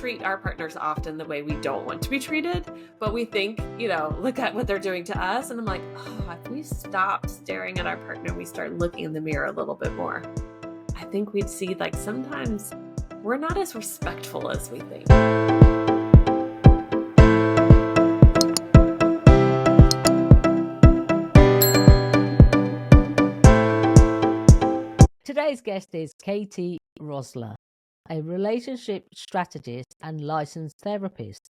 treat our partners often the way we don't want to be treated, but we think, look at what they're doing to us. And I'm like, oh, if we stop staring at our partner, we start looking in the mirror a little bit more, I think we'd see like sometimes we're not as respectful as we think. Today's guest is Katie Rössler, a relationship strategist and licensed therapist,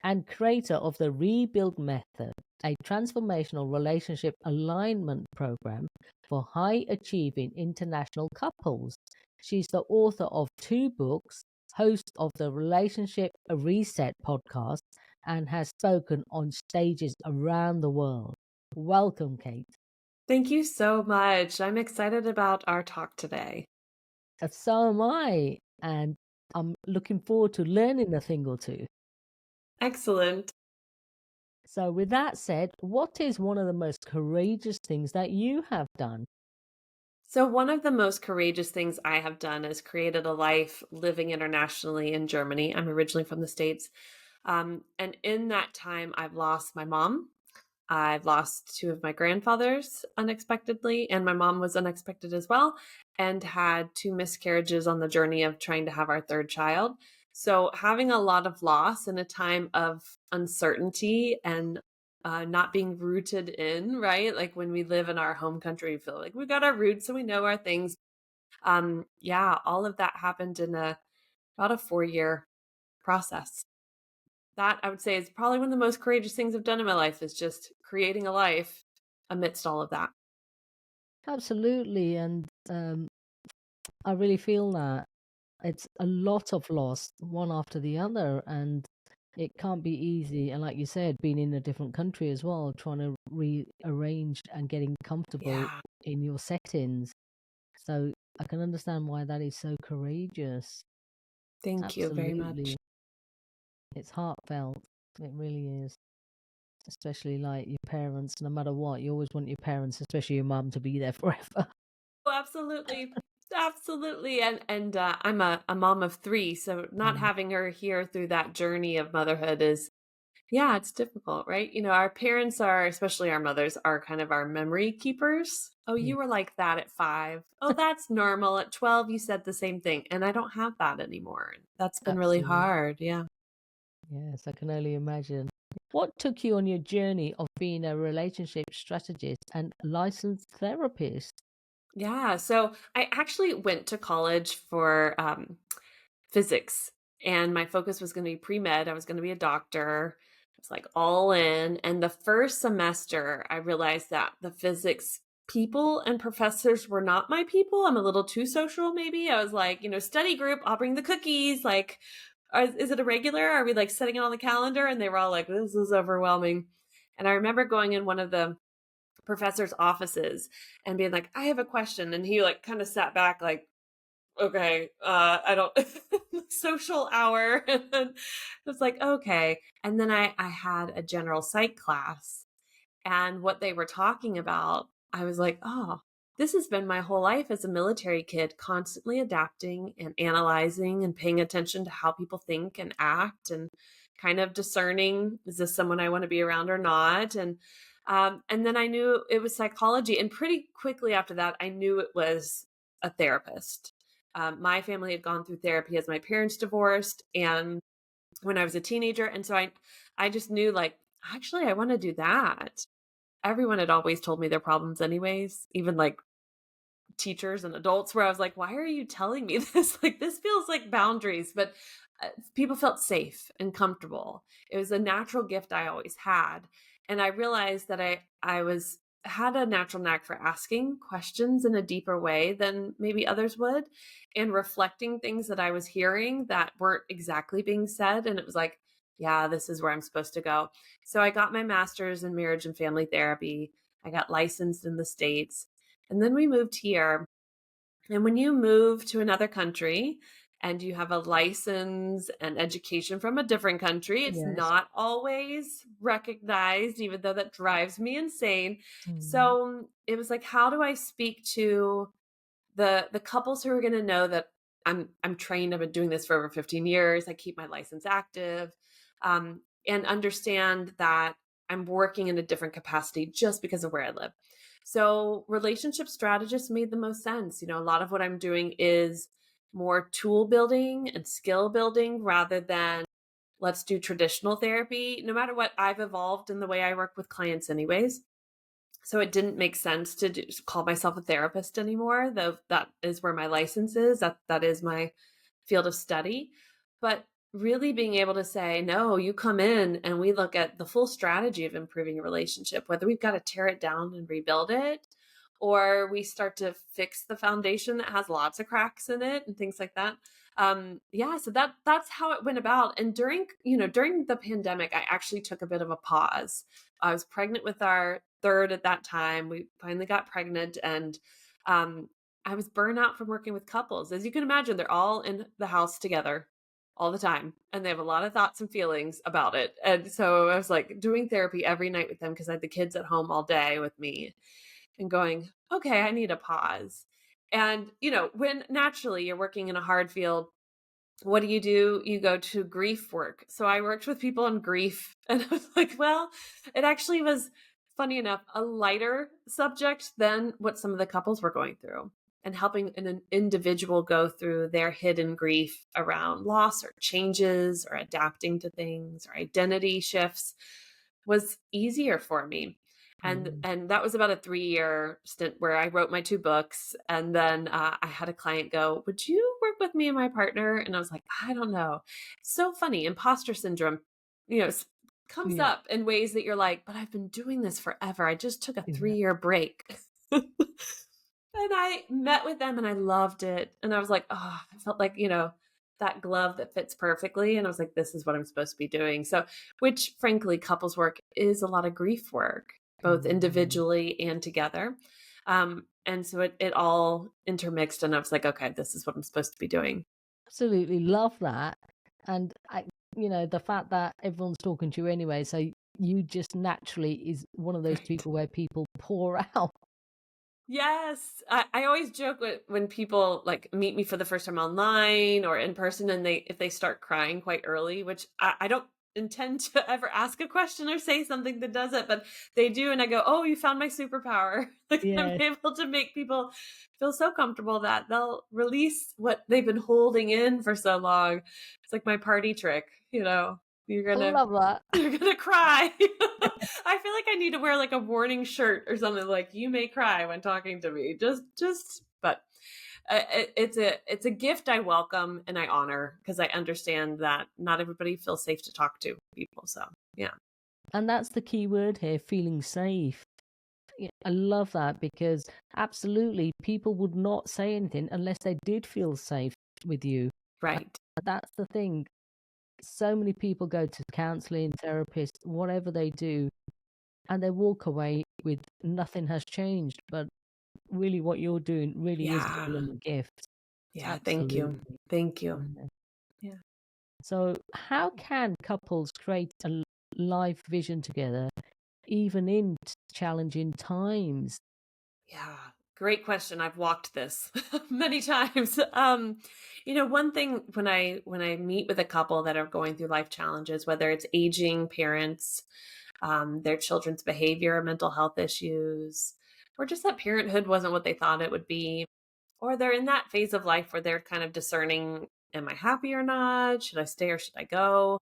and creator of the Rebuild Method, a transformational relationship alignment program for high-achieving international couples. She's the author of 2 books, host of the Relationship Reset podcast, and has spoken on stages around the world. Welcome, Kate. Thank you so much. I'm excited about our talk today. So am I, and I'm looking forward to learning a thing or two. Excellent. So with that said, what is one of the most courageous things that you have done? So one of the most courageous things I have done is created a life living internationally in Germany. I'm originally from the States. And in that time, I've lost my mom. I've lost 2 of my grandfathers unexpectedly, and my mom was unexpected as well, and had 2 miscarriages on the journey of trying to have our 3rd child. So having a lot of loss in a time of uncertainty and not being rooted in, right? Like when we live in our home country, we feel like we got our roots, so we know our things. All of that happened in about a 4-year process. That I would say is probably one of the most courageous things I've done in my life, is just creating a life amidst all of that. Absolutely, and I really feel that it's a lot of loss, one after the other, and it can't be easy. And like you said, being in a different country as well, trying to rearrange and getting comfortable in your settings. So I can understand why that is so courageous. Thank you very much. It's heartfelt. It really is. Especially like your parents, no matter what, you always want your parents, especially your mum, to be there forever. Oh, absolutely. Absolutely. And I'm a mom of 3, so not having her here through that journey of motherhood is, it's difficult, right? Our parents are, especially our mothers, are kind of our memory keepers. Oh, you were like that at 5. Oh, that's normal. At 12, you said the same thing. And I don't have that anymore. That's been really hard. Yeah. Yes, I can only imagine. What took you on your journey of being a relationship strategist and licensed therapist? Yeah. So I actually went to college for physics, and my focus was going to be pre-med. I was going to be a doctor. I was like all in. And the first semester, I realized that the physics people and professors were not my people. I'm a little too social, maybe. I was like, study group, I'll bring the cookies. Like, is it a regular? Are we like setting it on the calendar? And they were all like, this is overwhelming. And I remember going in one of the professor's offices and being like, I have a question. And he like kind of sat back like, okay, I don't social hour. And then I was like, okay. And then I had a general psych class, and what they were talking about, I was like, oh, this has been my whole life as a military kid, constantly adapting and analyzing and paying attention to how people think and act, and kind of discerning, is this someone I want to be around or not? And then I knew it was psychology. And pretty quickly after that, I knew it was a therapist. My family had gone through therapy as my parents divorced, and when I was a teenager. And so I just knew, like, actually, I want to do that. Everyone had always told me their problems anyways, even like teachers and adults, where I was like, why are you telling me this? Like, this feels like boundaries. But people felt safe and comfortable. It was a natural gift I always had. And I realized that I had a natural knack for asking questions in a deeper way than maybe others would, and reflecting things that I was hearing that weren't exactly being said. And it was like, yeah, this is where I'm supposed to go. So I got my master's in marriage and family therapy. I got licensed in the States. And then we moved here. And when you move to another country and you have a license and education from a different country, it's not always recognized, even though that drives me insane. So it was like, how do I speak to the couples who are going to know that I'm trained. I've been doing this for over 15 years. I keep my license active, and understand that I'm working in a different capacity just because of where I live. So relationship strategists made the most sense. A lot of what I'm doing is more tool building and skill building rather than let's do traditional therapy. No matter what, I've evolved in the way I work with clients anyways. So it didn't make sense to call myself a therapist anymore, though that is where my license is. That is my field of study. But really being able to say, no, you come in and we look at the full strategy of improving a relationship, whether we've got to tear it down and rebuild it, or we start to fix the foundation that has lots of cracks in it and things like that. Yeah, so that's how it went about. And during the pandemic, I actually took a bit of a pause. I was pregnant with our third at that time. We finally got pregnant, and um, I was burnt out from working with couples. As you can imagine, they're all in the house together all the time, and they have a lot of thoughts and feelings about it. And so I was like doing therapy every night with them because I had the kids at home all day with me and going, okay, I need a pause. And, when naturally you're working in a hard field, what do? You go to grief work. So I worked with people on grief, and I was like, well, it actually was funny enough, a lighter subject than what some of the couples were going through, and helping an individual go through their hidden grief around loss or changes or adapting to things or identity shifts was easier for me. And Mm. and that was about a 3-year stint where I wrote my 2 books, and then, I had a client go, "Would you work with me and my partner?" And I was like, "I don't know." It's so funny, imposter syndrome, s comes Yeah, up in ways that you're like, "But I've been doing this forever. I just took a yeah. 3-year break." And I met with them and I loved it. And I was like, "Oh," I felt like, that glove that fits perfectly. And I was like, "This is what I'm supposed to be doing." So, which frankly, couples work is a lot of grief work, both Mm. individually and together. And so it all intermixed, and I was like, "Okay, this is what I'm supposed to be doing." Absolutely love that. And the fact that everyone's talking to you anyway, so you just naturally is one of those Right. people where people pour out. Yes. I always joke when people like meet me for the first time online or in person, and if they start crying quite early, which I don't intend to ever ask a question or say something that does it, but they do. And I go, "Oh, you found my superpower." Like I'm Yeah. able to make people feel so comfortable that they'll release what they've been holding in for so long. It's like my party trick, you're I gonna love that. you're gonna cry. I feel like I need to wear like a warning shirt or something like you may cry when talking to me. But it's a gift I welcome and I honor because I understand that not everybody feels safe to talk to people. So yeah, And that's the key word here, feeling safe. Yeah, I love that because absolutely people would not say anything unless they did feel safe with you. right. That's the thing. So many people go to counseling, therapists, whatever they do, and they walk away with nothing has changed. But really, what you're doing really is Yeah. giving them a gift. Yeah. Thank you. Absolutely. Thank you. Yeah. Yeah. So, how can couples create a life vision together, even in challenging times? Yeah, great question. I've walked this many times. One thing when I meet with a couple that are going through life challenges, whether it's aging parents, their children's behavior, mental health issues, or just that parenthood wasn't what they thought it would be, or they're in that phase of life where they're kind of discerning, am I happy or not? Should I stay or should I go?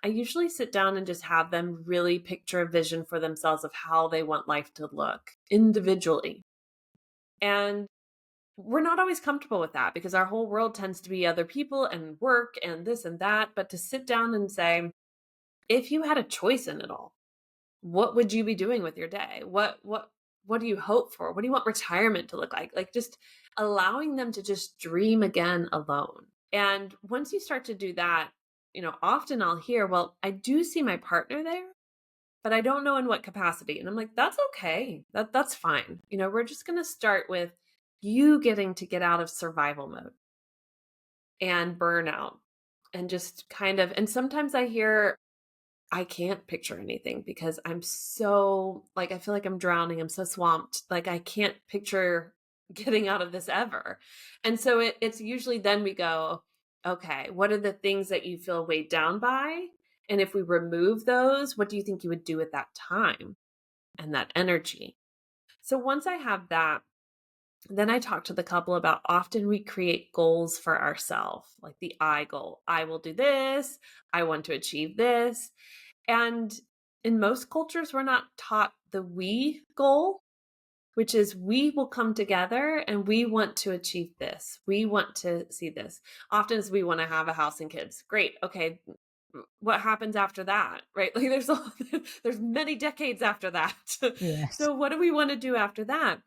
I usually sit down and just have them really picture a vision for themselves of how they want life to look individually. And we're not always comfortable with that because our whole world tends to be other people and work and this and that. But to sit down and say, if you had a choice in it all, what would you be doing with your day? What do you hope for? What do you want retirement to look like? Like just allowing them to just dream again alone. And once you start to do that, often I'll hear, well, I do see my partner there, but I don't know in what capacity. And I'm like, that's okay. That's fine. We're just going to start with you getting to get out of survival mode and burnout and just kind of, and sometimes I hear I can't picture anything because I'm so like I feel like I'm drowning. I'm so swamped. Like I can't picture getting out of this ever. And so it's usually then we go, okay, what are the things that you feel weighed down by? And if we remove those, what do you think you would do with that time and that energy? So once I have that, then I talk to the couple about often we create goals for ourselves, like the I goal. I will do this. I want to achieve this. And in most cultures, we're not taught the we goal, which is we will come together and we want to achieve this. We want to see this. Often is we want to have a house and kids. Great. Okay. What happens after that? Right? Like there's many decades after that. Yes. So what do we want to do after that?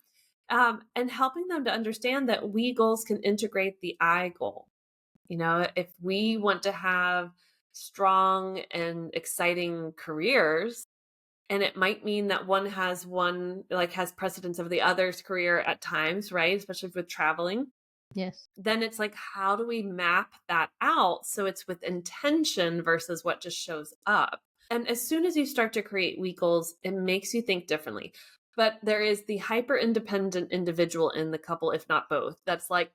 And helping them to understand that we goals can integrate the I goal. If we want to have strong and exciting careers, and it might mean that one like has precedence over the other's career at times, right? Especially with traveling. Yes. Then it's like, how do we map that out so it's with intention versus what just shows up? And as soon as you start to create weak goals, it makes you think differently. But there is the hyper independent individual in the couple, if not both, that's like,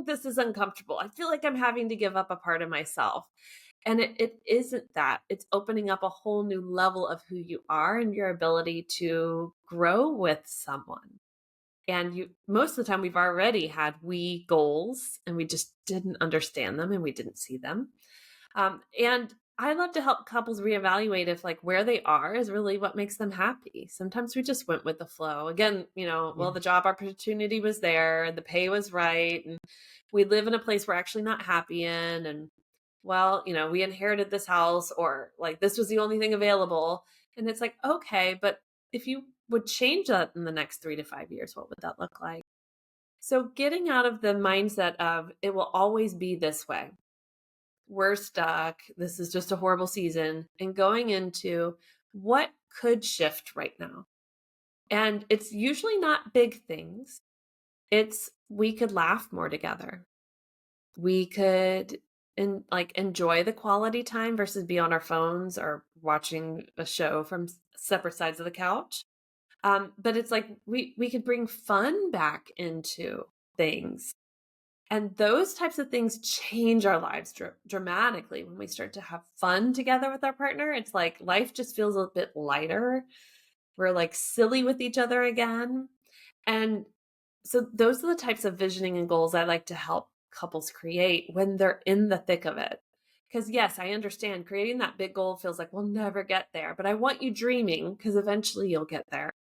this is uncomfortable. I feel like I'm having to give up a part of myself. And it isn't that. It's opening up a whole new level of who you are and your ability to grow with someone. And most of the time we've already had we goals and we just didn't understand them and we didn't see them. And I love to help couples reevaluate if like where they are is really what makes them happy. Sometimes we just went with the flow. Again, well, the Yes. job opportunity was there and the pay was right. And we live in a place we're actually not happy in. And well, we inherited this house or like this was the only thing available. And it's like, okay, but if you would change that in the next 3 to 5 years, what would that look like? So getting out of the mindset of it will always be this way. We're stuck. This is just a horrible season. And going into what could shift right now. And it's usually not big things. It's we could laugh more together. We could enjoy the quality time versus be on our phones or watching a show from separate sides of the couch. But it's like we could bring fun back into things. And those types of things change our lives dramatically when we start to have fun together with our partner. It's like life just feels a bit lighter. We're like silly with each other again. And so those are the types of visioning and goals I like to help couples create when they're in the thick of it. Because yes, I understand creating that big goal feels like we'll never get there, but I want you dreaming because eventually you'll get there.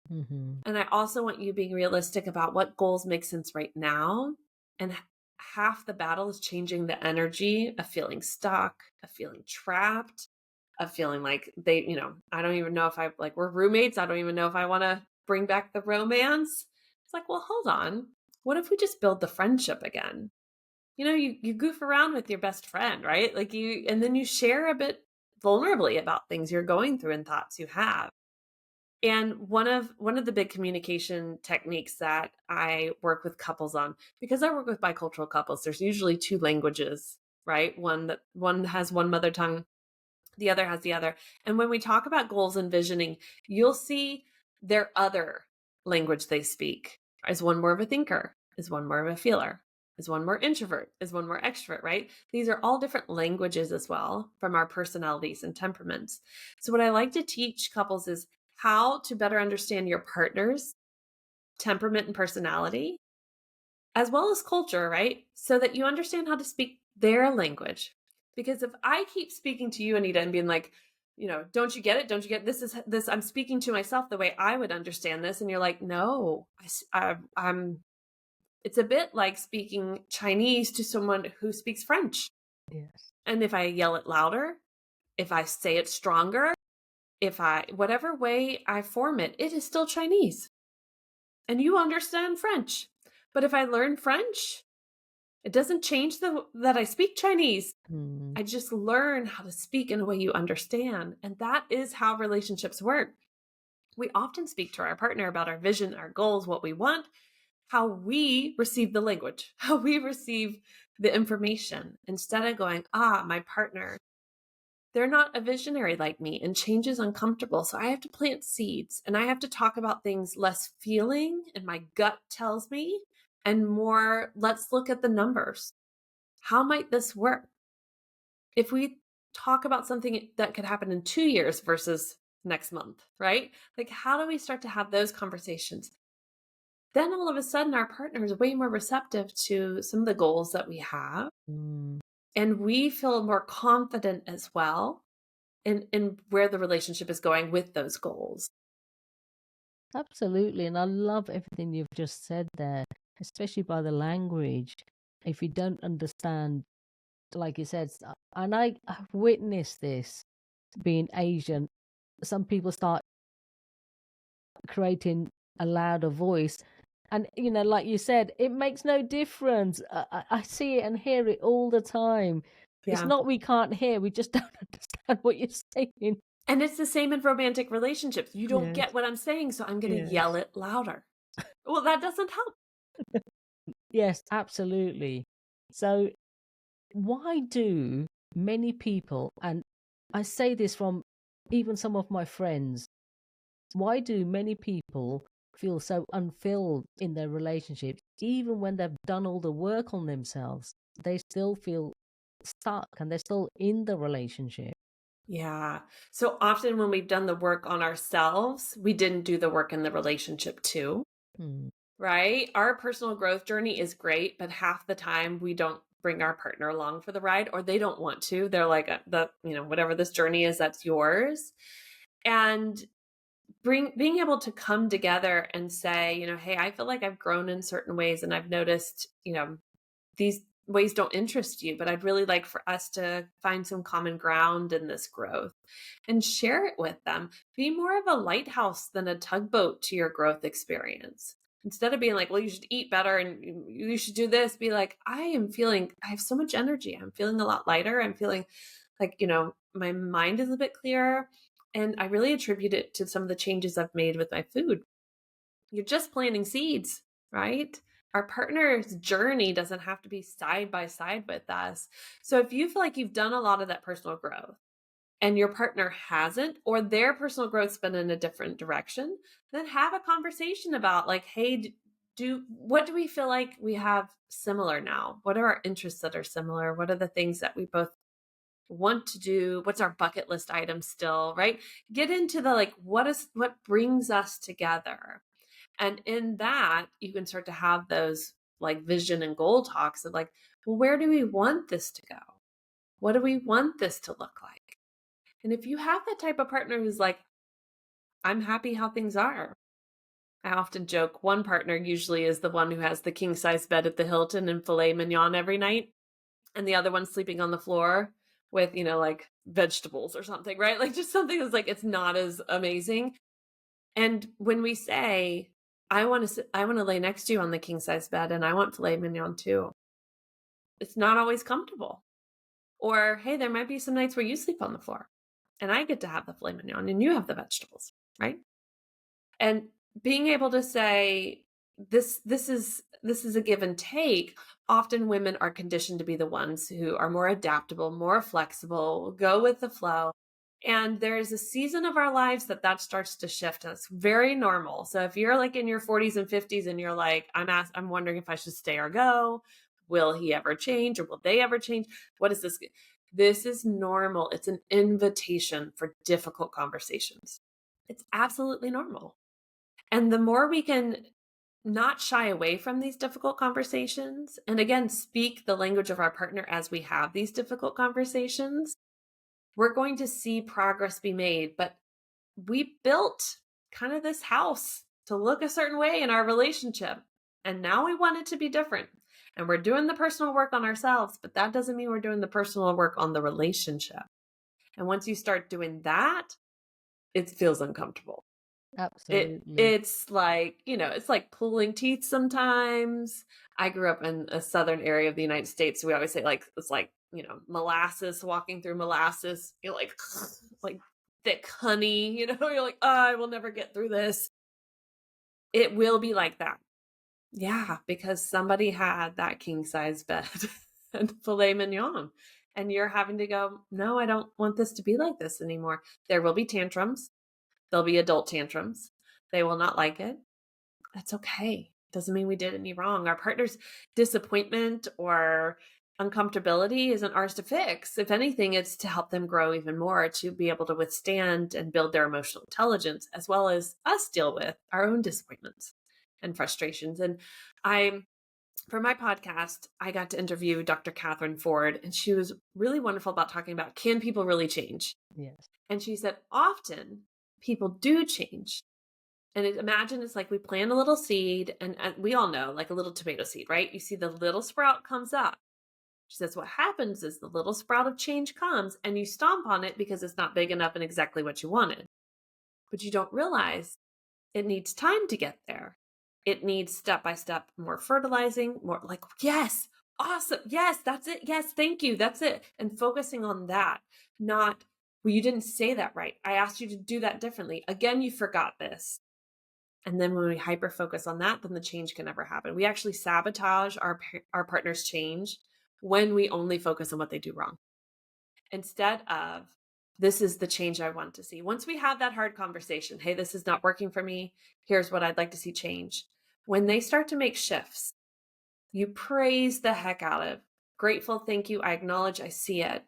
Hmm. And I also want you being realistic about what goals make sense right now. And half the battle is changing the energy of feeling stuck, of feeling trapped, of feeling like I don't even know if we're roommates. I don't even know if I want to bring back the romance. It's like, well, hold on. What if we just build the friendship again? You goof around with your best friend, right? And then you share a bit vulnerably about things you're going through and thoughts you have. And one of the big communication techniques that I work with couples on, because I work with bicultural couples, there's usually two languages, right? One has one mother tongue, the other has the other. And when we talk about goals and visioning, you'll see their other language they speak. Is one more of a thinker? Is one more of a feeler? Is one more introvert? Is one more extrovert, right? These are all different languages as well from our personalities and temperaments. So what I like to teach couples is how to better understand your partner's temperament and personality, as well as culture, right? So that you understand how to speak their language. Because if I keep speaking to you, Anita, and being like, don't you get it? Don't you get this? Is this? I'm speaking to myself the way I would understand this, and you're like, no, I'm. It's a bit like speaking Chinese to someone who speaks French. Yes. And if I yell it louder, if I say it stronger, whatever way I form it, it is still Chinese. And you understand French. But if I learn French, it doesn't change that I speak Chinese. Mm. I just learn how to speak in a way you understand. And that is how relationships work. We often speak to our partner about our vision, our goals, what we want, how we receive the language, how we receive the information, instead of going, my partner, they're not a visionary like me and change is uncomfortable. So I have to plant seeds and I have to talk about things less feeling and my gut tells me and more, let's look at the numbers. How might this work? If we talk about something that could happen in 2 years versus next month, right? Like, how do we start to have those conversations? Then all of a sudden, our partner is way more receptive to some of the goals that we have. Mm, And we feel more confident as well in where the relationship is going with those goals. absolutely. And I love everything you've just said there, especially by the language. If you don't understand, like you said, and I've witnessed this being Asian, some people start creating a louder voice. And, like you said, it makes no difference. I see it and hear it all the time. It's Yeah. not we can't hear, we just don't understand what you're saying. And it's the same in romantic relationships. You don't Yes, get what I'm saying, so I'm going to yell yes. it louder. Well, that doesn't help. Yes, absolutely. So, why do many people, and I say this from even some of my friends, why do many people feel so unfilled in their relationships, even when they've done all the work on themselves? They still feel stuck and they're still in the relationship. Yeah. So often when we've done the work on ourselves, we didn't do the work in the relationship too, Hmm. right? Our personal growth journey is great, but half the time we don't bring our partner along for the ride, or they don't want to. They're like, whatever this journey is, that's yours. And being able to come together and say, hey, I feel like I've grown in certain ways and I've noticed, these ways don't interest you, but I'd really like for us to find some common ground in this growth and share it with them. Be more of a lighthouse than a tugboat to your growth experience. Instead of being like, well, you should eat better and you should do this, be like, I have so much energy. I'm feeling a lot lighter. I'm feeling like, my mind is a bit clearer. And I really attribute it to some of the changes I've made with my food. You're just planting seeds, right? Our partner's journey doesn't have to be side by side with us. So if you feel like you've done a lot of that personal growth and your partner hasn't, or their personal growth's been in a different direction, then have a conversation about like, hey, what do we feel like we have similar now? What are our interests that are similar? What are the things that we both want to do? What's our bucket list item still, right? Get into the like, what brings us together? And in that, you can start to have those like vision and goal talks of like, well, where do we want this to go? What do we want this to look like? And if you have that type of partner who's like, I'm happy how things are. I often joke one partner usually is the one who has the king size bed at the Hilton and filet mignon every night, and the other one's sleeping on the floor with, like vegetables or something, right? Like just something that's like, it's not as amazing. And when we say, I want to lay next to you on the king size bed and I want filet mignon too, it's not always comfortable. Or, hey, there might be some nights where you sleep on the floor and I get to have the filet mignon and you have the vegetables, right? And being able to say, this is a give and take. Often women are conditioned to be the ones who are more adaptable, more flexible, go with the flow. And there's a season of our lives that starts to shift. And it's very normal. So if you're like in your 40s and 50s and you're like, I'm wondering if I should stay or go, will he ever change or will they ever change? What is this? This is normal. It's an invitation for difficult conversations. It's absolutely normal. And the more we can not shy away from these difficult conversations, and again, speak the language of our partner as we have these difficult conversations, we're going to see progress be made. But we built kind of this house to look a certain way in our relationship. And now we want it to be different. And we're doing the personal work on ourselves, but that doesn't mean we're doing the personal work on the relationship. And once you start doing that, it feels uncomfortable. Absolutely. It's like, it's like pulling teeth sometimes. I grew up in a southern area of the United States, so we always say like it's like, molasses, walking through molasses, like like thick honey, you're like, oh, I will never get through this. It will be like that. Yeah, because somebody had that king size bed and filet mignon. And you're having to go, no, I don't want this to be like this anymore. There will be tantrums. There'll be adult tantrums. They will not like it. That's okay. Doesn't mean we did any wrong. Our partner's disappointment or uncomfortability isn't ours to fix. If anything, it's to help them grow even more, to be able to withstand and build their emotional intelligence, as well as us deal with our own disappointments and frustrations. And I, for my podcast, I got to interview Dr. Catherine Ford, and she was really wonderful about talking about, can people really change? Yes. And she said, often people do change. And imagine it's like we plant a little seed, and we all know, like a little tomato seed, right? You see the little sprout comes up. She says, what happens is the little sprout of change comes and you stomp on it because it's not big enough and exactly what you wanted. But you don't realize it needs time to get there. It needs step by step more fertilizing, more like, yes, awesome. Yes, that's it. Yes, thank you. That's it. And focusing on that, not, well, you didn't say that right. I asked you to do that differently. Again, you forgot this. And then when we hyper focus on that, then the change can never happen. We actually sabotage our partner's change when we only focus on what they do wrong, instead of, this is the change I want to see. Once we have that hard conversation, hey, this is not working for me. Here's what I'd like to see change. When they start to make shifts, you praise the heck out of, grateful, thank you, I acknowledge, I see it.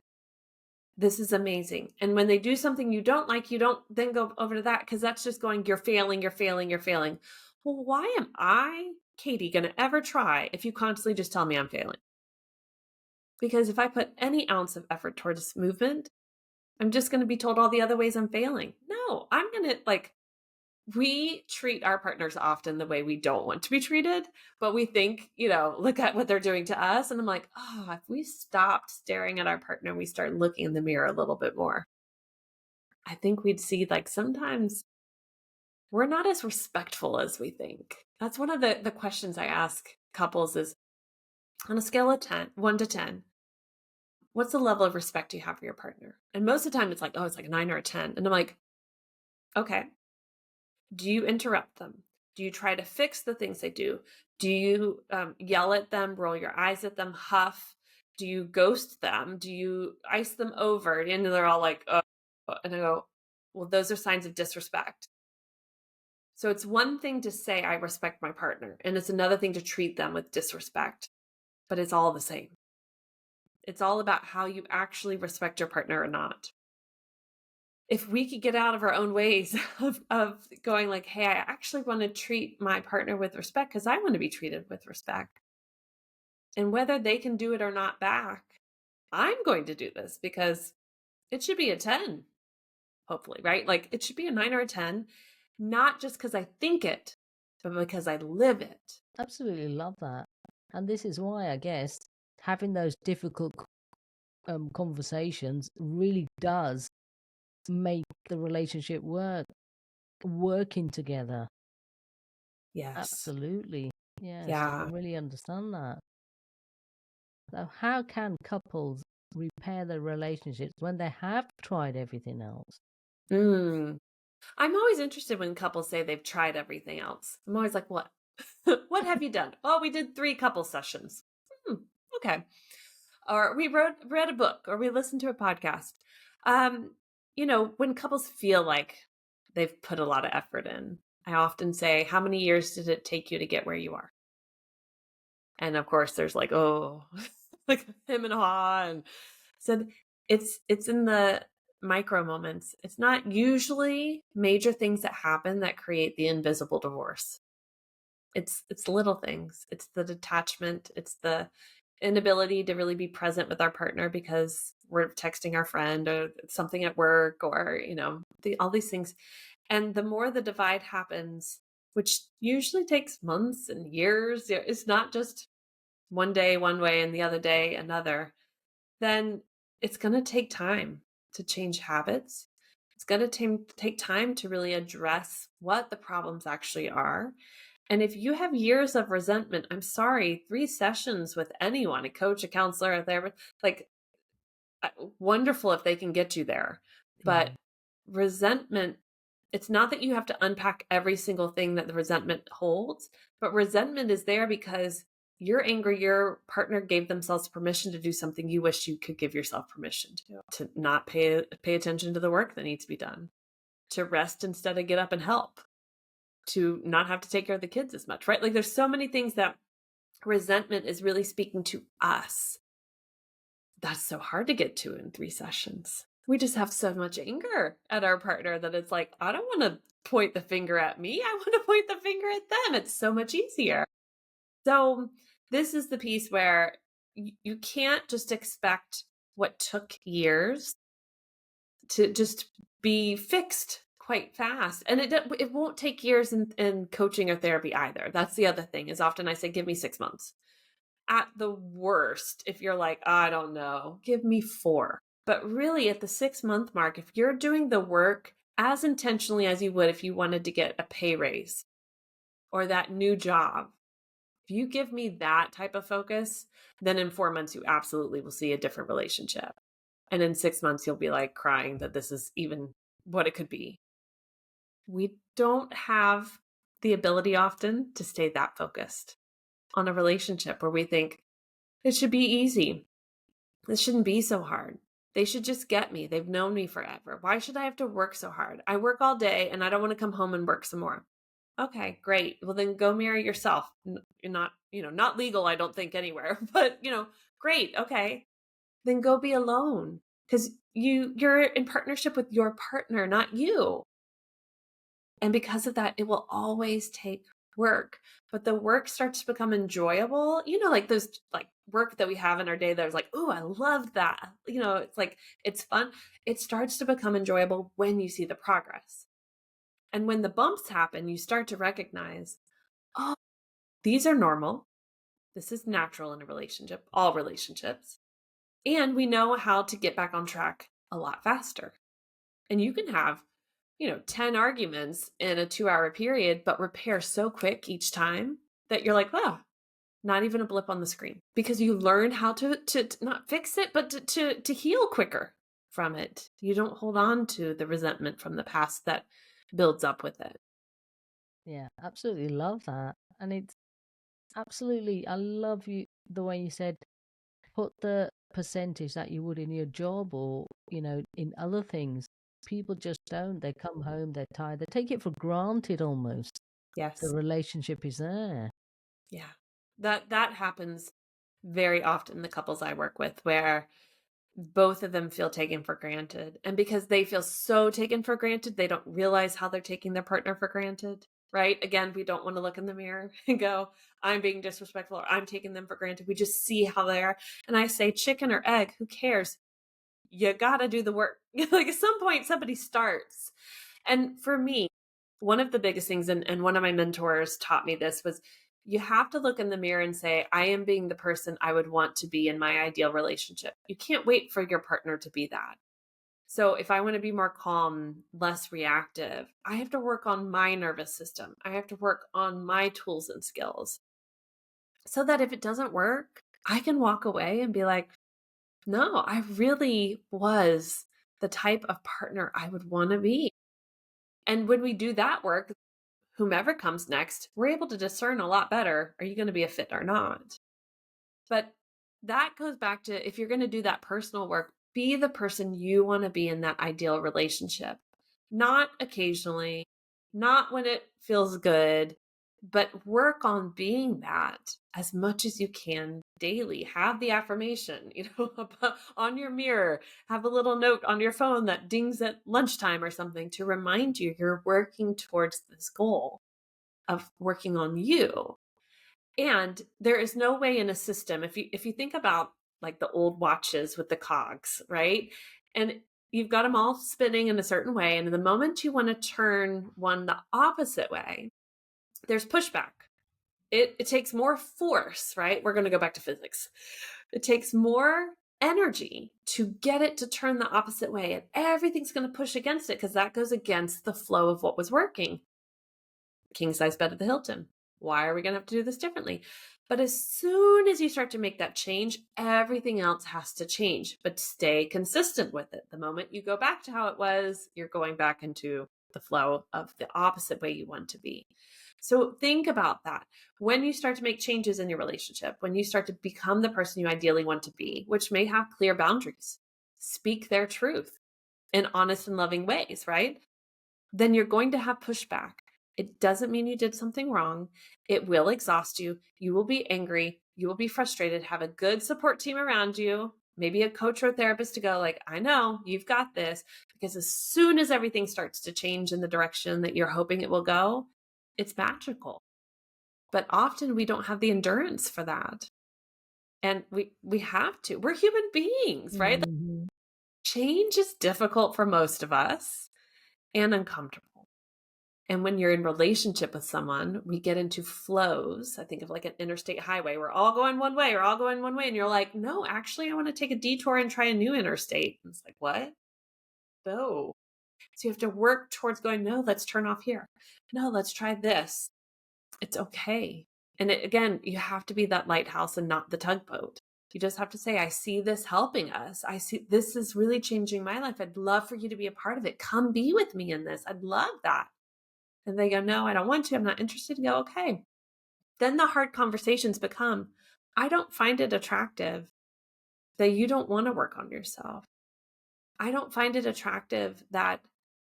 This is amazing. And when they do something you don't like, you don't then go over to that, because that's just going, you're failing, you're failing, you're failing. Well, why am I, Katie, going to ever try if you constantly just tell me I'm failing? Because if I put any ounce of effort towards movement, I'm just going to be told all the other ways I'm failing. No, I'm going to, like, we treat our partners often the way we don't want to be treated, but we think, look at what they're doing to us. And I'm like, oh, if we stopped staring at our partner and we start looking in the mirror a little bit more, I think we'd see, like, sometimes we're not as respectful as we think. That's one of the questions I ask couples is, on a scale of 1 to 10, what's the level of respect you have for your partner? And most of the time it's like, oh, it's like a 9 or a 10. And I'm like, okay, do you interrupt them? Do you try to fix the things they do? Do you yell at them, roll your eyes at them, huff? Do you ghost them? Do you ice them over? And they're all like, oh. And I go, well, those are signs of disrespect. So it's one thing to say, I respect my partner, and it's another thing to treat them with disrespect, but it's all the same. It's all about how you actually respect your partner or not. If we could get out of our own ways of going like, hey, I actually want to treat my partner with respect because I want to be treated with respect. And whether they can do it or not back, I'm going to do this because it should be a 10, hopefully, right? Like it should be a 9 or a 10, not just because I think it, but because I live it. Absolutely love that. And this is why I guess having those difficult conversations really does make the relationship working together. Yes. Absolutely. Yes, I Yeah. can really understand that. So how can couples repair their relationships when they have tried everything else? I'm always interested when couples say they've tried everything else. I'm always like, what? What have you done? Oh, we did 3 couple sessions. Okay. Or we read a book, or we listened to a podcast. When couples feel like they've put a lot of effort in, I often say, how many years did it take you to get where you are? And of course there's like, oh, like him and haw. And so it's in the micro moments. It's not usually major things that happen that create the invisible divorce. It's little things. It's the detachment. It's the inability to really be present with our partner because we're texting our friend or something at work, or all these things. And the more the divide happens, which usually takes months and years, it's not just one day one way and the other day another, then it's going to take time to change habits. It's going to take time to really address what the problems actually are. And if you have years of resentment, I'm sorry, 3 sessions with anyone, a coach, a counselor, a therapist, like, wonderful if they can get you there. But Yeah. resentment, it's not that you have to unpack every single thing that the resentment holds, but resentment is there because you're angry your partner gave themselves permission to do something you wish you could give yourself permission to not pay attention to the work that needs to be done, to rest instead of get up and help, to not have to take care of the kids as much, right? Like there's so many things that resentment is really speaking to us. That's so hard to get to in 3 sessions. We just have so much anger at our partner that it's like, I don't want to point the finger at me. I want to point the finger at them. It's so much easier. So, this is the piece where you can't just expect what took years to just be fixed quite fast. And it won't take years in coaching or therapy either. That's the other thing is often I say, give me 6 months. At the worst, if you're like, I don't know, give me 4. But really, at the 6-month mark, if you're doing the work as intentionally as you would if you wanted to get a pay raise or that new job, if you give me that type of focus, then in 4 months, you absolutely will see a different relationship. And in 6 months, you'll be like crying that this is even what it could be. We don't have the ability often to stay that focused on a relationship where we think it should be easy. This shouldn't be so hard. They should just get me. They've known me forever. Why should I have to work so hard? I work all day and I don't want to come home and work some more. Okay, great. Well, then go marry yourself. You're not, not legal, I don't think anywhere, but great. Okay. Then go be alone because you're in partnership with your partner, not you. And because of that, it will always take work, but the work starts to become enjoyable. Like those like work that we have in our day that's like, oh, I love that. It's like, it's fun. It starts to become enjoyable when you see the progress. And when the bumps happen, you start to recognize, oh, these are normal. This is natural in a relationship, all relationships. And we know how to get back on track a lot faster. And you can have 10 arguments in a 2-hour period, but repair so quick each time that you're like, oh, not even a blip on the screen because you learned how to not fix it, but to heal quicker from it. You don't hold on to the resentment from the past that builds up with it. Yeah, absolutely love that. And it's absolutely, I love you the way you said, put the percentage that you would in your job or, in other things. People just don't. They come home, they're tired. They take it for granted almost. The Yes. relationship is there. Yeah. That happens very often in the couples I work with where both of them feel taken for granted. And because they feel so taken for granted, they don't realize how they're taking their partner for granted, right? Again, we don't want to look in the mirror and go, I'm being disrespectful or I'm taking them for granted. We just see how they are. And I say, chicken or egg, who cares? You got to do the work. Like at some point, somebody starts. And for me, one of the biggest things, and one of my mentors taught me this was you have to look in the mirror and say, I am being the person I would want to be in my ideal relationship. You can't wait for your partner to be that. So if I want to be more calm, less reactive, I have to work on my nervous system. I have to work on my tools and skills so that if it doesn't work, I can walk away and be like, no, I really was the type of partner I would want to be. And when we do that work, whomever comes next, we're able to discern a lot better. Are you going to be a fit or not? But that goes back to if you're going to do that personal work, be the person you want to be in that ideal relationship, not occasionally, not when it feels good, but work on being that as much as you can daily. Have the affirmation, on your mirror, have a little note on your phone that dings at lunchtime or something to remind you you're working towards this goal of working on you. And there is no way in a system, if you think about like the old watches with the cogs, right? And you've got them all spinning in a certain way. And the moment you want to turn one the opposite way, there's pushback. It takes more force, right? We're going to go back to physics. It takes more energy to get it to turn the opposite way. And everything's going to push against it because that goes against the flow of what was working. King size bed at the Hilton. Why are we going to have to do this differently? But as soon as you start to make that change, everything else has to change, but stay consistent with it. The moment you go back to how it was, you're going back into the flow of the opposite way you want to be. So think about that. When you start to make changes in your relationship, when you start to become the person you ideally want to be, which may have clear boundaries, speak their truth in honest and loving ways, right? Then you're going to have pushback. It doesn't mean you did something wrong. It will exhaust you. You will be angry. You will be frustrated. Have a good support team around you, maybe a coach or a therapist to go like, I know you've got this. Because as soon as everything starts to change in the direction that you're hoping it will go, it's magical. But often we don't have the endurance for that. And we have to. We're human beings, right? Mhm. Change is difficult for most of us and uncomfortable. And when you're in relationship with someone, we get into flows. I think of like an interstate highway. We're all going one way, or all going one way. And you're like, no, actually, I want to take a detour and try a new interstate. And it's like, what? No. So you have to work towards going, no, let's turn off here. No, let's try this. It's okay. And again, you have to be that lighthouse and not the tugboat. You just have to say, I see this helping us. I see this is really changing my life. I'd love for you to be a part of it. Come be with me in this. I'd love that. And they go, no, I don't want to. I'm not interested. You go, okay. Then the hard conversations become, I don't find it attractive that you don't want to work on yourself. I don't find it attractive that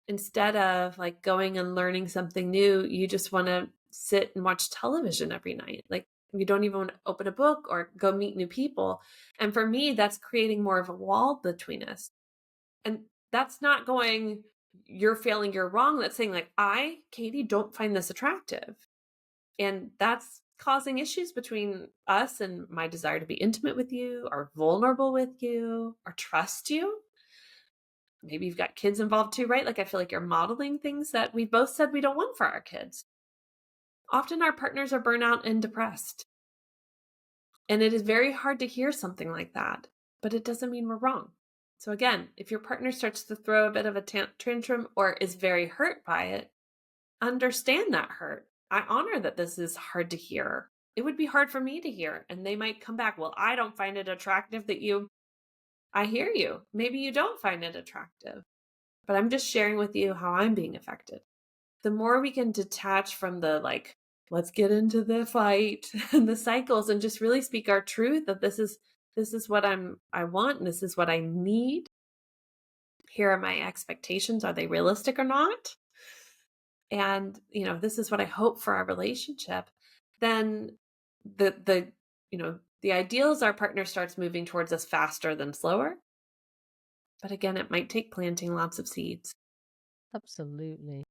instead of like going and learning something new, you just want to sit and watch television every night. Like you don't even want to open a book or go meet new people. And for me, that's creating more of a wall between us. And that's not going, you're failing, you're wrong. That's saying, like, I, Katie, don't find this attractive. And that's causing issues between us and my desire to be intimate with you or vulnerable with you or trust you. Maybe you've got kids involved too, right? Like, I feel like you're modeling things that we both said we don't want for our kids. Often our partners are burnout and depressed. And it is very hard to hear something like that, but it doesn't mean we're wrong. So again, if your partner starts to throw a bit of a tantrum or is very hurt by it, understand that hurt. I honor that this is hard to hear. It would be hard for me to hear. And they might come back, well, I don't find it attractive that you, I hear you. Maybe you don't find it attractive, but I'm just sharing with you how I'm being affected. The more we can detach from the like, let's get into the fight and the cycles and just really speak our truth that this is what I want and this is what I need. Here are my expectations. Are they realistic or not? And this is what I hope for our relationship. Then the the ideal is our partner starts moving towards us faster than slower. But again, it might take planting lots of seeds. Absolutely.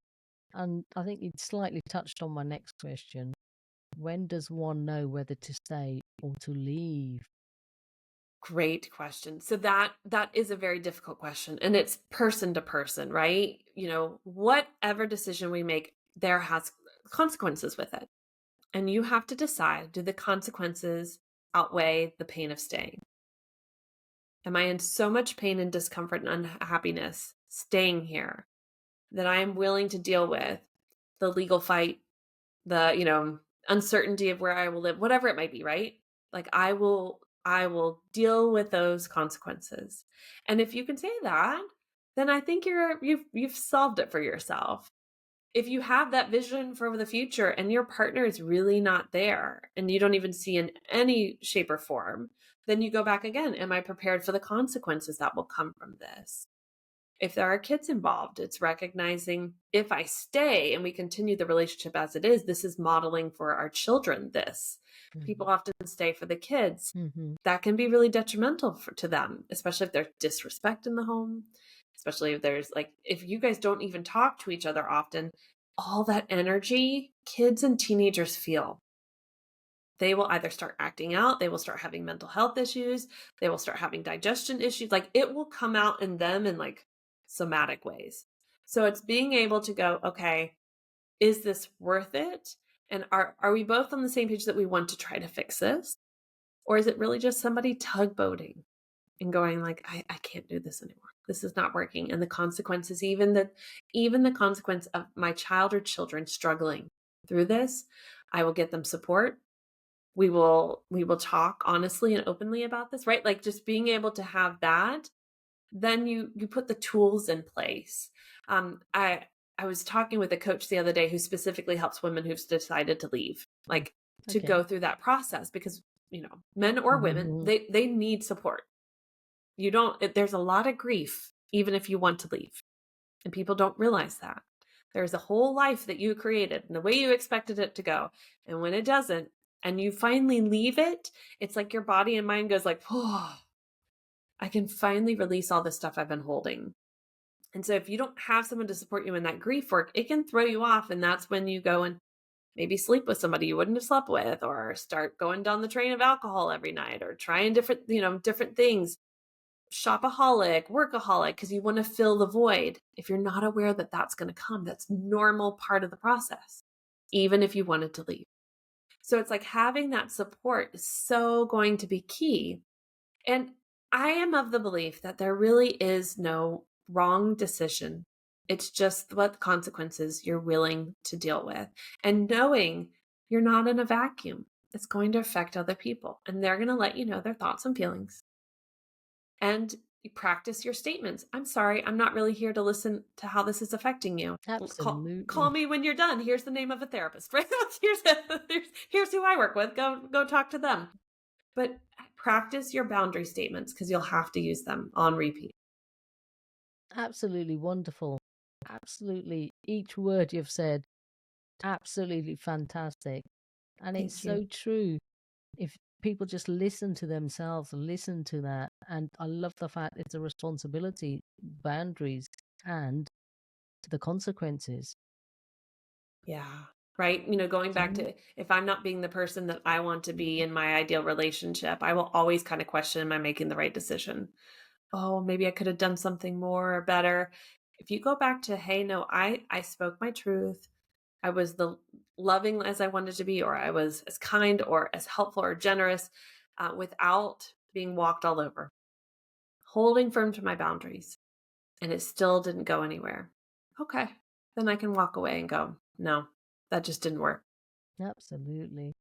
And I think you slightly touched on my next question. When does one know whether to stay or to leave? Great question. So that is a very difficult question, and it's person to person, right? Whatever decision we make, there has consequences with it. And you have to decide, do the consequences outweigh the pain of staying? Am I in so much pain and discomfort and unhappiness staying here that I am willing to deal with the legal fight, the uncertainty of where I will live, whatever it might be, right? Like I will deal with those consequences. And if you can say that, then I think you've solved it for yourself. If you have that vision for the future and your partner is really not there and you don't even see in any shape or form, then you go back again. Am I prepared for the consequences that will come from this? If there are kids involved, it's recognizing if I stay and we continue the relationship as it is, this is modeling for our children this. People often stay for the kids. Mm-hmm. That can be really detrimental to them, especially if there's disrespect in the home, especially if there's like, if you guys don't even talk to each other often, all that energy kids and teenagers feel. They will either start acting out, they will start having mental health issues, they will start having digestion issues. Like it will come out in them in like somatic ways. So it's being able to go, okay, is this worth it? And are we both on the same page that we want to try to fix this? Or is it really just somebody tugboating and going like, I can't do this anymore. This is not working. And the consequences, even the consequence of my child or children struggling through this, I will get them support. We will talk honestly and openly about this, right? Like just being able to have that, then you put the tools in place. I was talking with a coach the other day who specifically helps women who've decided to leave, like to Okay. go through that process because men or women, Mm-hmm. they need support. There's a lot of grief even if you want to leave, and people don't realize that. There's a whole life that you created and the way you expected it to go. And when it doesn't, and you finally leave it, it's like your body and mind goes like, oh, I can finally release all this stuff I've been holding. And so if you don't have someone to support you in that grief work, it can throw you off. And that's when you go and maybe sleep with somebody you wouldn't have slept with, or start going down the train of alcohol every night, or trying different things, shopaholic, workaholic, because you want to fill the void. If you're not aware that that's going to come, that's normal part of the process, even if you wanted to leave. So it's like having that support is so going to be key. And I am of the belief that there really is no wrong decision. It's just what consequences you're willing to deal with. And knowing you're not in a vacuum, it's going to affect other people. And they're going to let you know their thoughts and feelings. And you practice your statements. I'm sorry, I'm not really here to listen to how this is affecting you. Call Absolutely. me when you're done. Here's the name of a therapist, right? here's who I work with. Go talk to them. But practice your boundary statements, because you'll have to use them on repeat. Absolutely wonderful. Absolutely. Each word you've said, absolutely fantastic. And it's Thank you. so true. If people just listen to themselves, listen to that. And I love the fact it's a responsibility, boundaries, and the consequences. Yeah. Right. Going Tell back me. to, if I'm not being the person that I want to be in my ideal relationship, I will always kind of question, am I making the right decision? Oh, maybe I could have done something more or better. If you go back to, hey, no, I spoke my truth. I was the loving as I wanted to be, or I was as kind or as helpful or generous, without being walked all over, holding firm to my boundaries, and it still didn't go anywhere. Okay. Then I can walk away and go, no, that just didn't work. Absolutely.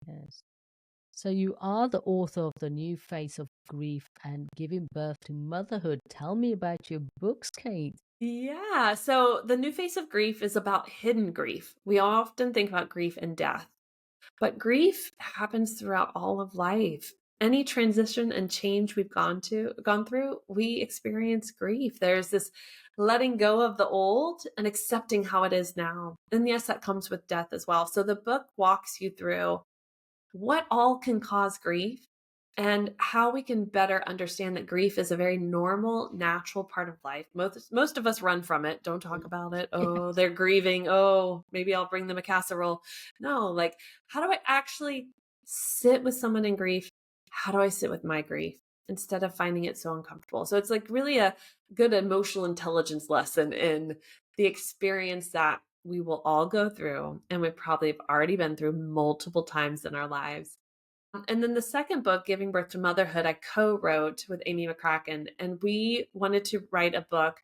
Yes. So you are the author of The New Face of Grief and Giving Birth to Motherhood. Tell me about your books, Kate. Yeah. So the new face of grief is about hidden grief. We often think about grief and death, but grief happens throughout all of life. Any transition and change we've gone through, we experience grief. There's this letting go of the old and accepting how it is now. And yes, that comes with death as well. So the book walks you through what all can cause grief and how we can better understand that grief is a very normal, natural part of life. Most of us run from it, don't talk about it. Oh, Yes. they're grieving. Oh, maybe I'll bring them a casserole. No, like, how do I actually sit with someone in grief? How do I sit with my grief instead of finding it so uncomfortable? So it's like really a good emotional intelligence lesson in the experience that we will all go through, and we probably have already been through multiple times in our lives. And then the second book, Giving Birth to Motherhood, I co-wrote with Amy McCracken, and we wanted to write a book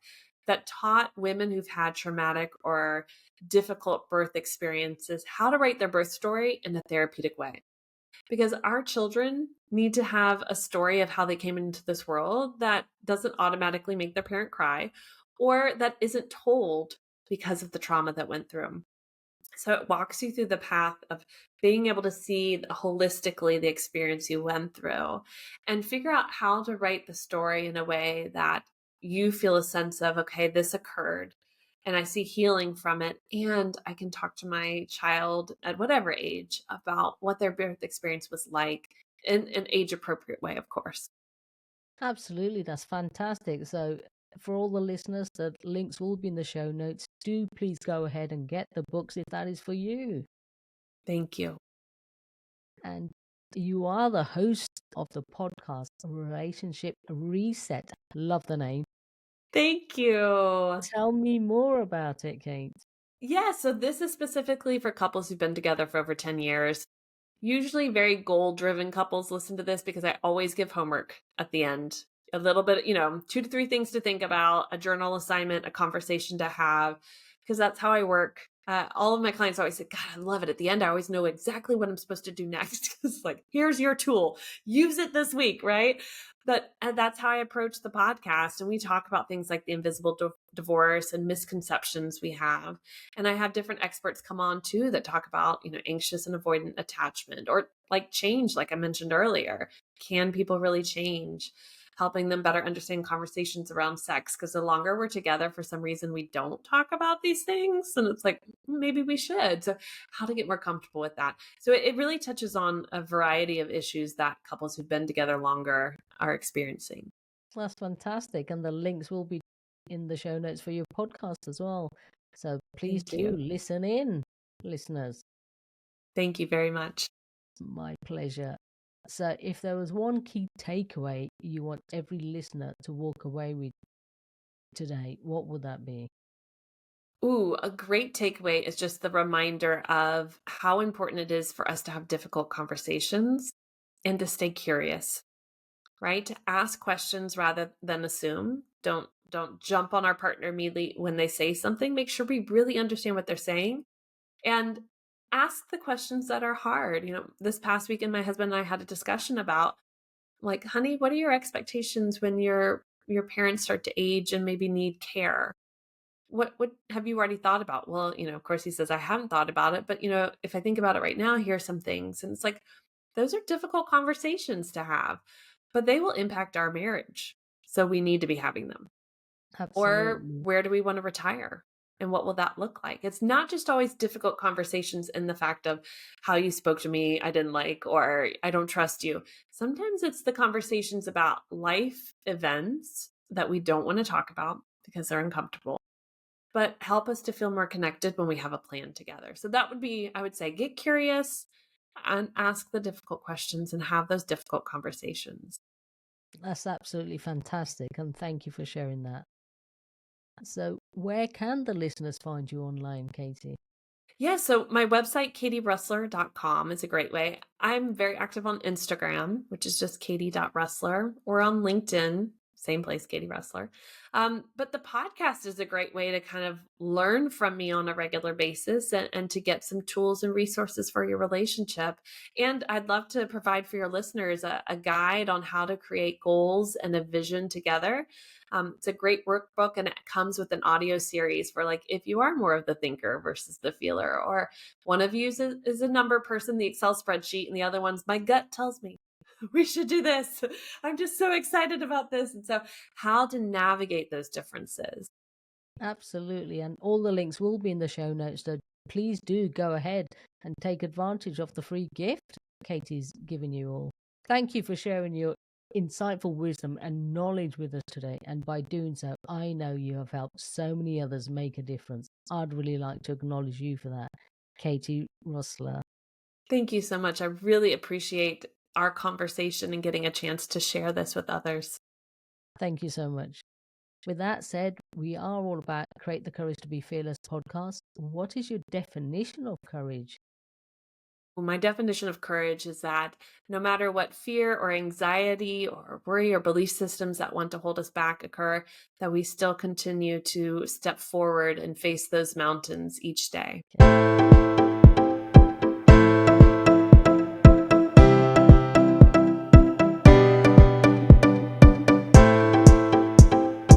that taught women who've had traumatic or difficult birth experiences how to write their birth story in a therapeutic way. Because our children need to have a story of how they came into this world that doesn't automatically make their parent cry, or that isn't told because of the trauma that went through 'em. So it walks you through the path of being able to see holistically the experience you went through, and figure out how to write the story in a way that you feel a sense of, okay, this occurred and I see healing from it. And I can talk to my child at whatever age about what their birth experience was like in an age appropriate way, of course. Absolutely. That's fantastic. So, for all the listeners, the links will be in the show notes. Do please go ahead and get the books if that is for you. Thank you. And you are the host of the podcast Relationship Reset. Love the name. Thank you. Tell me more about it, Kate. Yeah, so this is specifically for couples who've been together for over 10 years. Usually very goal driven couples listen to this, because I always give homework at the end. A little bit, 2 to 3 things to think about, a journal assignment, a conversation to have, because that's how I work. All of my clients always say, God, I love it. At the end, I always know exactly what I'm supposed to do next. It's like, here's your tool. Use it this week, right? But that's how I approach the podcast. And we talk about things like the invisible divorce and misconceptions we have. And I have different experts come on too that talk about, anxious and avoidant attachment, or like change, like I mentioned earlier. Can people really change? helping them better understand conversations around sex. Because the longer we're together, for some reason, we don't talk about these things. And it's like, maybe we should. So, how to get more comfortable with that. So, it really touches on a variety of issues that couples who've been together longer are experiencing. That's fantastic. And the links will be in the show notes for your podcast as well. So please Thank do you. listen in, listeners. Thank you very much. My pleasure. So, if there was one key takeaway you want every listener to walk away with today, what would that be? Ooh, a great takeaway is just the reminder of how important it is for us to have difficult conversations and to stay curious, right? To ask questions rather than assume. Don't jump on our partner immediately when they say something. Make sure we really understand what they're saying and ask the questions that are hard. This past weekend my husband and I had a discussion about, like, honey, what are your expectations when your parents start to age and maybe need care? What have you already thought about? Well, of course he says, I haven't thought about it, but if I think about it right now, here are some things. And it's like, those are difficult conversations to have, but they will impact our marriage. So we need to be having them. Or Absolutely. where do we want to retire? And what will that look like? It's not just always difficult conversations in the fact of how you spoke to me, I didn't like, or I don't trust you. Sometimes it's the conversations about life events that we don't want to talk about because they're uncomfortable, but help us to feel more connected when we have a plan together. So that would be, I would say, get curious and ask the difficult questions and have those difficult conversations. That's absolutely fantastic. And thank you for sharing that. So, where can the listeners find you online, Katie? Yeah, so my website, katierössler.com, is a great way. I'm very active on Instagram, which is just katie.rössler, or on LinkedIn, same place, Katie Rössler. But the podcast is a great way to kind of learn from me on a regular basis and to get some tools and resources for your relationship. And I'd love to provide for your listeners a guide on how to create goals and a vision together. It's a great workbook, and it comes with an audio series for, like, if you are more of the thinker versus the feeler, or one of you is a number person, the Excel spreadsheet, and the other one's my gut tells me we should do this. I'm just so excited about this. And so, how to navigate those differences. Absolutely. And all the links will be in the show notes. So please do go ahead and take advantage of the free gift Katie's given you all. Thank you for sharing your insightful wisdom and knowledge with us today. And by doing so, I know you have helped so many others make a difference. I'd really like to acknowledge you for that, Katie Rössler. Thank you so much. I really appreciate our conversation and getting a chance to share this with others. Thank you so much. With that said, we are all about Create the Courage to Be Fearless podcast. What is your definition of courage? Well, my definition of courage is that no matter what fear or anxiety or worry or belief systems that want to hold us back occur, that we still continue to step forward and face those mountains each day.